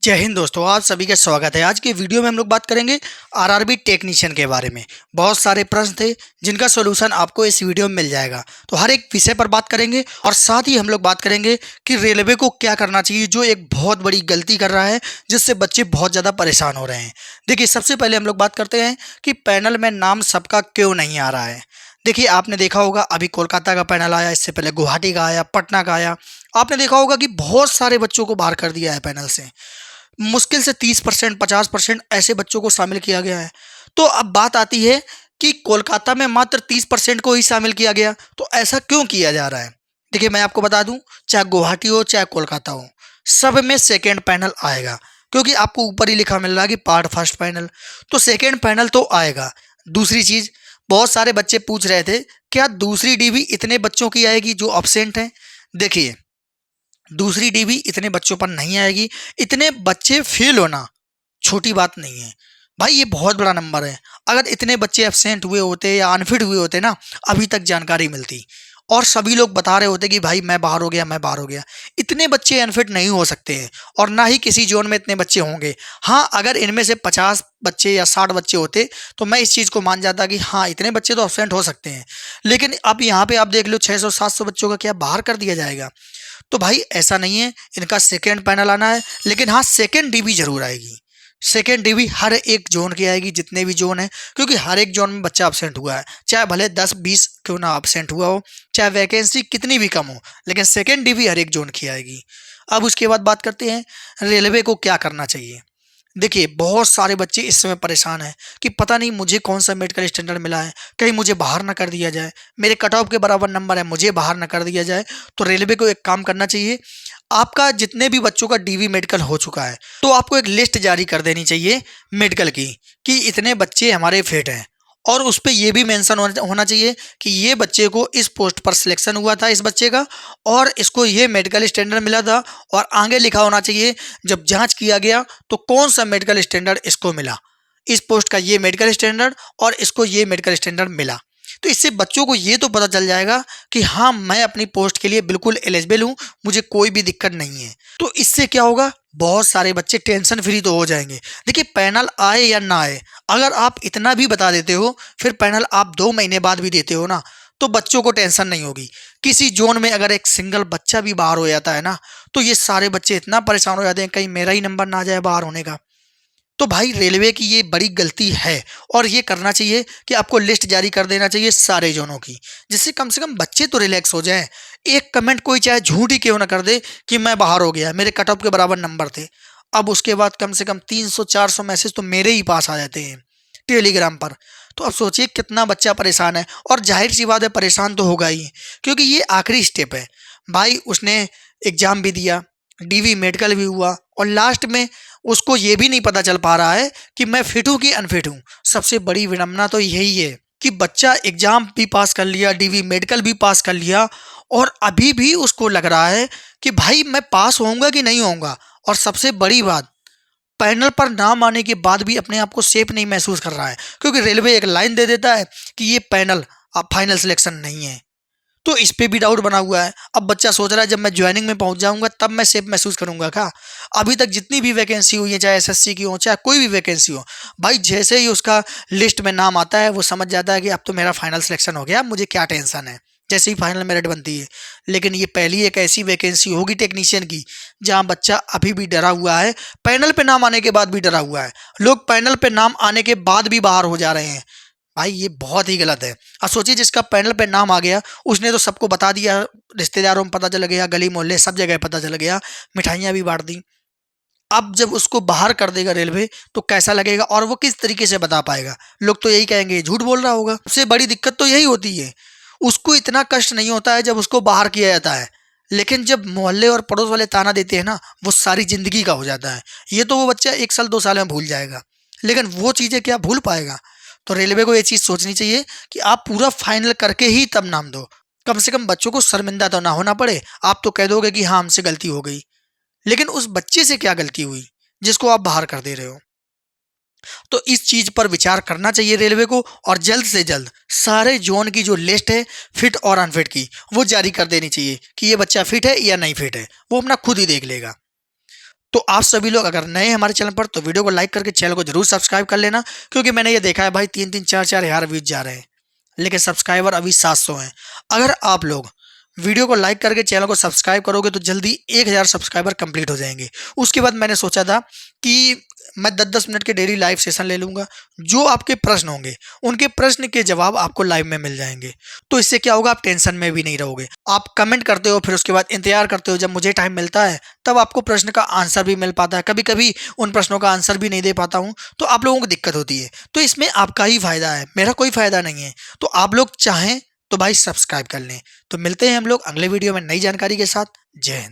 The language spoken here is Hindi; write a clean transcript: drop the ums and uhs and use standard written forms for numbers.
जय हिंद दोस्तों, आप सभी का स्वागत है। आज के वीडियो में हम लोग बात करेंगे आरआरबी टेक्नीशियन के बारे में। बहुत सारे प्रश्न थे जिनका सॉल्यूशन आपको इस वीडियो में मिल जाएगा। तो हर एक विषय पर बात करेंगे और साथ ही हम लोग बात करेंगे कि रेलवे को क्या करना चाहिए, जो एक बहुत बड़ी गलती कर रहा है जिससे बच्चे बहुत ज़्यादा परेशान हो रहे हैं। देखिए, सबसे पहले हम लोग बात करते हैं कि पैनल में नाम सबका क्यों नहीं आ रहा है। देखिए, आपने देखा होगा अभी कोलकाता का पैनल आया, इससे पहले गुवाहाटी का आया, पटना का आया। आपने देखा होगा कि बहुत सारे बच्चों को बाहर कर दिया है पैनल से। मुश्किल से 30% 50% ऐसे बच्चों को शामिल किया गया है। तो अब बात आती है कि कोलकाता में मात्र 30% को ही शामिल किया गया, तो ऐसा क्यों किया जा रहा है। देखिए, मैं आपको बता दूं, चाहे गुवाहाटी हो चाहे कोलकाता हो, सब में सेकेंड पैनल आएगा। क्योंकि आपको ऊपर ही लिखा मिल रहा है कि पार्ट फर्स्ट पैनल, तो सेकेंड पैनल तो आएगा। दूसरी चीज, बहुत सारे बच्चे पूछ रहे थे क्या दूसरी डीवी इतने बच्चों की आएगी जो अब्सेंट हैं। देखिए, दूसरी डीवी इतने बच्चों पर नहीं आएगी। इतने बच्चे फेल होना छोटी बात नहीं है भाई, ये बहुत बड़ा नंबर है। अगर इतने बच्चे एब्सेंट हुए होते या अनफिट हुए होते ना, अभी तक जानकारी मिलती और सभी लोग बता रहे होते कि भाई मैं बाहर हो गया, मैं बाहर हो गया। इतने बच्चे अनफिट नहीं हो सकते हैं और ना ही किसी जोन में इतने बच्चे होंगे। हाँ, अगर इनमें से 50 बच्चे या 60 बच्चे होते तो मैं इस चीज़ को मान जाता कि हाँ, इतने बच्चे तो एब्सेंट हो सकते हैं। लेकिन अब यहाँ पे आप देख लो, 600-700 बच्चों का क्या बाहर कर दिया जाएगा। तो भाई ऐसा नहीं है, इनका सेकेंड पैनल आना है। लेकिन हाँ, सेकेंड डीवी जरूर आएगी। सेकेंड डीवी हर एक जोन की आएगी, जितने भी जोन है, क्योंकि हर एक जोन में बच्चा अब्सेंट हुआ है, चाहे भले 10-20 क्यों ना अब्सेंट हुआ हो, चाहे वैकेंसी कितनी भी कम हो, लेकिन सेकेंड डीवी हर एक जोन की आएगी। अब उसके बाद बात करते हैं रेलवे को क्या करना चाहिए। देखिए, बहुत सारे बच्चे इस समय परेशान हैं कि पता नहीं मुझे कौन सा मेडिकल स्टैंडर्ड मिला है, कहीं मुझे बाहर ना कर दिया जाए। मेरे कट ऑफ के बराबर नंबर है, मुझे बाहर ना कर दिया जाए। तो रेलवे को एक काम करना चाहिए, आपका जितने भी बच्चों का डीवी मेडिकल हो चुका है, तो आपको एक लिस्ट जारी कर देनी चाहिए मेडिकल की कि इतने बच्चे हमारे फिट हैं। और उस पे ये भी मेंशन होना चाहिए कि ये बच्चे को इस पोस्ट पर सिलेक्शन हुआ था, इस बच्चे का, और इसको ये मेडिकल स्टैंडर्ड मिला था। और आगे लिखा होना चाहिए जब जांच किया गया तो कौन सा मेडिकल स्टैंडर्ड इसको मिला, इस पोस्ट का ये मेडिकल स्टैंडर्ड और इसको ये मेडिकल स्टैंडर्ड मिला। तो इससे बच्चों को ये तो पता चल जाएगा कि हाँ, मैं अपनी पोस्ट के लिए बिल्कुल एलिजिबल हूँ, मुझे कोई भी दिक्कत नहीं है। तो इससे क्या होगा, बहुत सारे बच्चे टेंशन फ्री तो हो जाएंगे। देखिए, पैनल आए या ना आए, अगर आप इतना भी बता देते हो, फिर पैनल आप 2 महीने बाद भी देते हो ना, तो बच्चों को टेंशन नहीं होगी। किसी जोन में अगर एक सिंगल बच्चा भी बाहर हो जाता है ना, तो ये सारे बच्चे इतना परेशान हो जाते हैं कहीं मेरा ही नंबर ना आ जाए बाहर होने का। तो भाई, रेलवे की ये बड़ी गलती है और ये करना चाहिए कि आपको लिस्ट जारी कर देना चाहिए सारे जोनों की, जिससे कम से कम बच्चे तो रिलैक्स हो जाएं। एक कमेंट कोई चाहे झूठ ही क्यों ना कर दे कि मैं बाहर हो गया, मेरे कट ऑफ के बराबर नंबर थे। अब उसके बाद कम से कम 300-400 मैसेज तो मेरे ही पास आ जाते हैं टेलीग्राम पर। तो अब सोचिए कितना बच्चा परेशान है, और जाहिर सी बात है परेशान तो होगा ही, क्योंकि ये आखिरी स्टेप है। भाई, उसने एग्जाम भी दिया, डीवी मेडिकल भी हुआ, और लास्ट में उसको ये भी नहीं पता चल पा रहा है कि मैं फिट हूं कि अनफिट हूं। सबसे बड़ी विडंबना तो यही है कि बच्चा एग्जाम भी पास कर लिया, डीवी मेडिकल भी पास कर लिया, और अभी भी उसको लग रहा है कि भाई मैं पास होऊंगा कि नहीं होऊंगा। और सबसे बड़ी बात, पैनल पर नाम आने के बाद भी अपने आप को सेफ नहीं महसूस कर रहा है, क्योंकि रेलवे एक लाइन दे देता है कि ये पैनल अब फाइनल सिलेक्शन नहीं है। तो इस पे भी डाउट बना हुआ है। अब बच्चा सोच रहा है जब मैं ज्वाइनिंग में पहुंच जाऊंगा तब मैं सेफ महसूस करूंगा क्या। अभी तक जितनी भी वैकेंसी हुई है, चाहे एसएससी की हो चाहे कोई भी वैकेंसी हो, भाई जैसे ही उसका लिस्ट में नाम आता है वो समझ जाता है कि अब तो मेरा फाइनल सिलेक्शन हो गया, मुझे क्या टेंशन है, जैसे ही फाइनल मेरिट बनती है। लेकिन ये पहली एक ऐसी वैकेंसी होगी टेक्नीशियन की जहां बच्चा अभी भी डरा हुआ है, पैनल पे नाम आने के बाद भी डरा हुआ है। लोग पैनल पे नाम आने के बाद भी बाहर हो जा रहे हैं। भाई, ये बहुत ही गलत है। अब सोचिए, जिसका पैनल पे नाम आ गया उसने तो सबको बता दिया, रिश्तेदारों में पता चल गया, गली मोहल्ले सब जगह पता चल गया, मिठाइयाँ भी बांट दी। अब जब उसको बाहर कर देगा रेलवे तो कैसा लगेगा और वो किस तरीके से बता पाएगा। लोग तो यही कहेंगे ये झूठ बोल रहा होगा। सबसे बड़ी दिक्कत तो यही होती है। उसको इतना कष्ट नहीं होता है जब उसको बाहर किया जाता है, लेकिन जब मोहल्ले और पड़ोस वाले ताना देते हैं ना, वो सारी जिंदगी का हो जाता है। ये तो वो बच्चा 1 साल 2 साल में भूल जाएगा, लेकिन वो चीज़ें क्या भूल पाएगा। तो रेलवे को ये चीज़ सोचनी चाहिए कि आप पूरा फाइनल करके ही तब नाम दो। कम से कम बच्चों को शर्मिंदा तो ना होना पड़े। आप तो कह दोगे कि हाँ, हमसे गलती हो गई, लेकिन उस बच्चे से क्या गलती हुई जिसको आप बाहर कर दे रहे हो। तो इस चीज पर विचार करना चाहिए रेलवे को, और जल्द से जल्द सारे जोन की जो लिस्ट है फिट और अनफिट की, वो जारी कर देनी चाहिए कि ये बच्चा फिट है या नहीं फिट है, वो अपना खुद ही देख लेगा। तो आप सभी लोग अगर नए हैं हमारे चैनल पर तो वीडियो को लाइक करके चैनल को जरूर सब्सक्राइब कर लेना, क्योंकि मैंने ये देखा है भाई 3-3 4-4 हज़ार व्यूज जा रहे हैं लेकिन सब्सक्राइबर अभी 700 हैं। अगर आप लोग वीडियो को लाइक करके चैनल को सब्सक्राइब करोगे तो जल्दी 1000 सब्सक्राइबर कंप्लीट हो जाएंगे। उसके बाद मैंने सोचा था कि मैं 10-10 मिनट के डेली लाइव सेशन ले लूंगा। जो आपके प्रश्न होंगे उनके प्रश्न के जवाब आपको लाइव में मिल जाएंगे। तो इससे क्या होगा, आप टेंशन में भी नहीं रहोगे। आप कमेंट करते हो, फिर उसके बाद इंतजार करते हो जब मुझे टाइम मिलता है तब आपको प्रश्न का आंसर भी मिल पाता है। कभी कभी उन प्रश्नों का आंसर भी नहीं दे पाता हूँ तो आप लोगों को दिक्कत होती है। तो इसमें आपका ही फायदा है, मेरा कोई फायदा नहीं है। तो आप लोग चाहें तो भाई सब्सक्राइब कर लें। तो मिलते हैं हम लोग अगले वीडियो में नई जानकारी के साथ। जय हिंद।